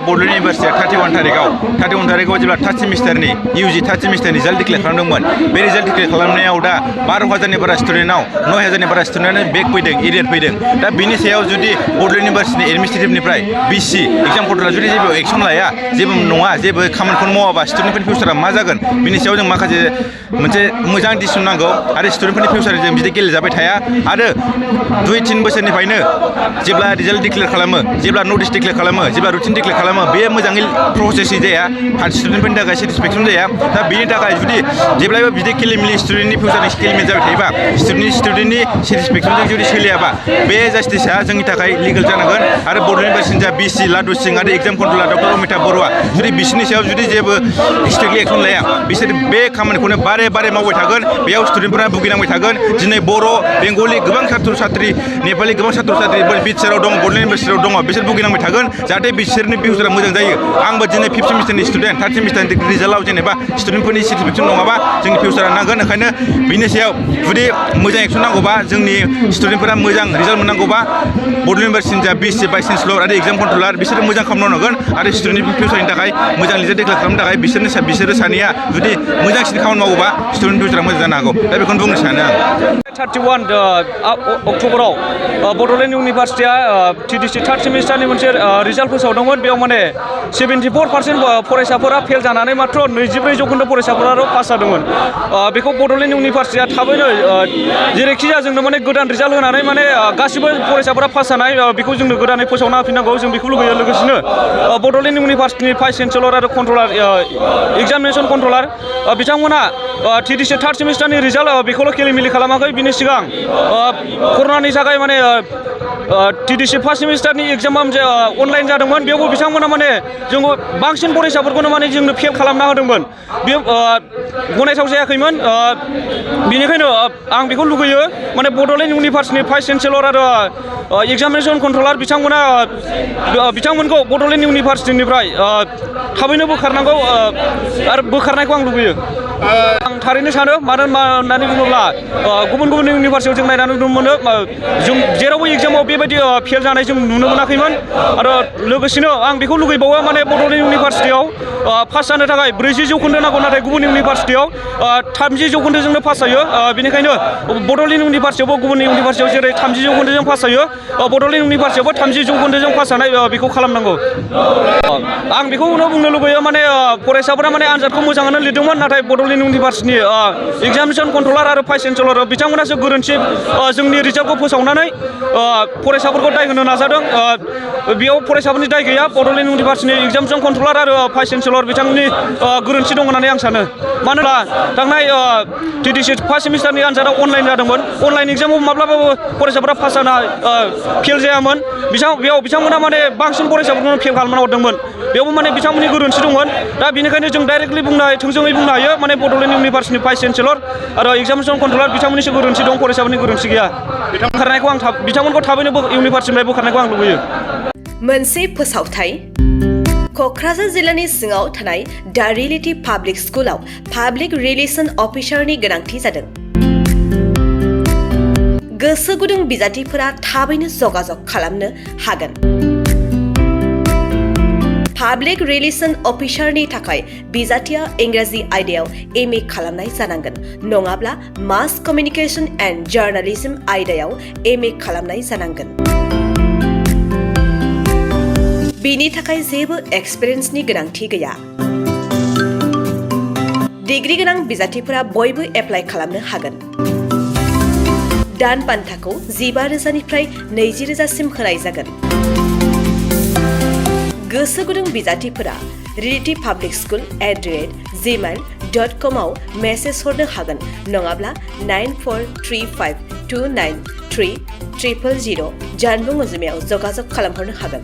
बड'लेण्ड इउनिभार्सिटिया 31 थारिखआव जेब्ला third सेमिस्टारनि UG third सेमिस्टारनि result declare खालामदोंमोन बे रिजाल्ट डिक्लेयार खालामनायाव दा 12,000नि बारा स्टुडेन्टआव 9,000नि बारा स्टुडेन्टआनो बेक फैदों एरियार फैदों दा बिनि सायाव जुदि बड'लेण्ड इउनिभार्सिटिनि एडमिनिस्ट्रेटिभनिफ्राय BC एग्जाम कन्ट्रला जुदि जेबो एक्सन लाया जेबो नङा जेबो खामानिखौनो मावाबा स्टुडेन्टफोरनि फिउचारा मा जागोन बिनि सायाव जों माखासे मोनसे मोजां डिसिसन नांगौ आरो स्टुडेन्टफोरनि फिउचारजों बिदि गेलेजाबाय थाया आरो 2-3 बोसोरनिफ्रायनो जेब्ला रिजाल्ट डिक्लेयार खालामो जेब्ला नटिस डिक्लेयार खालामो जेब्ला रुटिन डिक्लेयार खालामो बे मोजाङै प्रसेसै जाया स्टुडेन्टफोरनि थाखाय सेटिसफेक्सन जाया दा बेनि थाखाय जुदि जेब्लायबो बिदि खेलिमेलि स्टुडेन्टनि फिउचारनि खेलिमेलि जाबाय थायोबा स्टुडेन्टनि सेटिसफेक्सनजों जुदि सोलियाबा बे जास्टिसा जोंनि थाखाय लिगेल जानांगोन आरो बड'लेण्ड इउनिभार्सिटिनि जा BC लादु सिं आरो exam controller doctor Amitabh Baruah जुदि बिसोरनि सायाव जुदि जेबो स्ट्रिक्टलि एक्सन लाया बिसोर बे खामानिखौनो बारे मावबाय थागोन बेयाव स्टुडेन्टफोरा भुगिनांबाय थागोन दिनै बर' बेंगलि गोबां छात्र छात्री नेपालि गोबां छात्र छात्री बिटिआरआव दं बड'लेण्ड इउनिभार्सिटियाव दङ बिसोर भुगिनांबाय थागोन जाहाथे बिसोरनि फिउचारा मोजां जायो आंबो दिनै 5th सेमिस्टारनि स्टुडेन्ट 3rd सेमिस्टारनि रिजाल्टआव जेनेबा स्टुडेन्टफोरनि सेटिसफेक्सन नङाबा जोंनि फिउचारा नांगोन ओंखायनो बिनि सायाव जुदि मोजां एक्सन नांगौबा जोंनि स्टुडेन्टफोरा मोजां रिजाल्ट मोननांगौबा बड'लेण्ड इउनिभार्सिटिनि जा BC भाइस चेन्सेलर आरो एग्जाम कन्ट्रलार बिसोर मोजां खामानि मावनांगोन आरो स्टुडेन्टनि फिउचारनि थाखाय मोजां रिजाल्ट डिक्लेयार खालामनो थाखाय बिसोरो सानैया जुदि मोजांसिन खामानि मावोबा स्टुडेन्ट फिउचारा मोजां जानो हागौ दा बेखौनो बुंनो सानो आं 31 अक्ट'बराव बड'लेण्ड इउनिभार्सिटिया TDC थार्ड सेमिस्टारनि मोनसे रिजाल्ट फोसावदोंमोन बेयाव माने 74% फरायसाफोरा फेल जानानै मात्र 23% फरायसाफोराल' पास जादोंमोन बेखौ बड'लेण्ड इउनिभार्सिटिया थाबैनो जेरैखि जाया जोंनो माने गोदान रिजाल्ट होनानै माने गासिबो फरायसाफोरा पास जानाय बेखौ जोंनो गोदानै फोसावना होफिननांगौ जों बेखौ लुगैयो लोगोसेनो बड'लेण्ड इउनिभार्सिटिनि भाइस चेन्सेलर आरो कन्ट्रलार एग्जामिनेसन कन्ट्रलार बिथांमोना TDC थार्ड सेमिस्टारनि रिजाल्ट बेखौल' खेलिमेलि खालामाखै बिनि सिगां कर'नानि थाखाय माने TDC फार्स्ट सेमिस्टारनि एग्जामा मोनसे अनलाइन जादोंमोन बेयावबो बिथांमोना माने जोंबो बांसिन फरायसाफोरखौनो माने जोंनो फेल खालामना होदोंमोन बे गनायथाव जायाखैमोन बेनिखायनो आं बेखौ लुगैयो माने बड'लेण्ड इउनिभार्सिटिनि भाइस चेन्सेलर आरो एग्जामिनेसन कन्ट्रलार बिथांमोनखौ बड'लेण्ड इउनिभार्सिटिनिफ्राय थाबैनो बोखारनांगौ आरो बोखारनायखौ आं लुगैयो आं थारैनो सानो मानो होननानै बुङोब्ला गुबुन इउनिभार्सिटियाव जों नायनानै नुनो मोनो जों जेरावबो एग्जामाव बेबायदि फेल जानाय जों नुनो मोनाखैमोन आरो लोगोसेनो आं बेखौ लुगैबावो माने बड'लेण्ड इउनिभार्सिटियाव पास जानो थाखाय 40% नांगौ नाथाय गुबुन इउनिभार्सिटियाव 30% पास जायो बेनिखायनो बड'लेण्ड इउनिभार्सिटियावबो गुबुन इउनिभार्सिटियाव जेरै 30% पास जायो बड'लेण्ड इउनिभार्सिटियावबो 30% पास जानाय बेखौ खालामनांगौ आं बेखौनो बुंनो लुगैयो माने फरायसाफोरा माने आनजादखौ मोजाङैनो लिरदोंमोन नाथाय बड'लेण्ड इउनिभार्सिटिनि एग्जामिनेसन कन्ट्रलार आरो भाइस चेन्सेलर बिथांमोनासो गोरोन्थि जोंनि रिजाल्टखौ फोसावनानै फरायसाफोरखौ दाय होनो नाजादों बेयाव फरायसाफोरनि दाय गैया बड'लेण्ड इउनिभार्सिटिनि एग्जामिनेसन कन्ट्रलार आरो भाइस चेन्सेलर बिथांनि गोरोन्थि दं होननानै आं सानो मानोना थांनाय TDC फार्स्ट सेमिस्टारनि आनजादा अनलाइन जादोंमोन अनलाइन एग्जामाव माब्लाबाबो फरायसाफोरा पास जाना फेल जायामोन बेयाव बिथांमोना माने बांसिन फरायसाफोरखौनो फेल खालामना हरदोंमोन बेयावबो माने बिथांमोननि गोरोन्थि दंमोन दा बेनिखायनो जों डाइरेक्टलि थोंजोङै बुंनो हायो माने बड'लेण्ड इउनिभार्सिटिनि भाइस चेन्सेलर आरो एग्जामिनेसन कन्ट्रलार बिथांमोननिसो गोरोन्थि दं फरायसाफोरनि गोरोन्थि गैया बिथांमोनखौ थाबैनो इउनिभार्सिटिनिफ्राय बोखारनायखौ आं लुबैयो मोनसे फोसावथाय क'क्राझार जिल्लानि सिङाव थानाय दा रियेलिटी पाब्लिक स्कुलाव पाब्लिक रिलेसन अफिसारनि गोनांथि जादों गोसो गुदुं बिजाथिफोरा थाबैनो जगाजग खालामनो हागोन पाब्लिक रिलेसन अफिसारनि थाखाय बिजाथिया इंराजि आयदायाव MA खालामनाय जानांगोन नङाब्ला मास कमिउनिकेशन एन्ड जार्नालिज्म आयदायाव MA खालामनाय जानांगोन बेनि थाखाय जेबो एक्सपिरियेन्सनि गोनांथि गैया डिग्री गोनां बिजाथिफोरा बयबो एप्लाइ खालामनो हागोन दान बान्थाखौ 15,000निफ्राय 20,000सिम होनाय जागोन गोसो गुदुं बिजाथिफोरा रियेलिटी पाब्लिक स्कुल @gmail.com आव मेसेज हरनो हागोन नङाब्ला 9435293000 जानबुं अनजिमायाव जगाजग खालामहरनो हागोन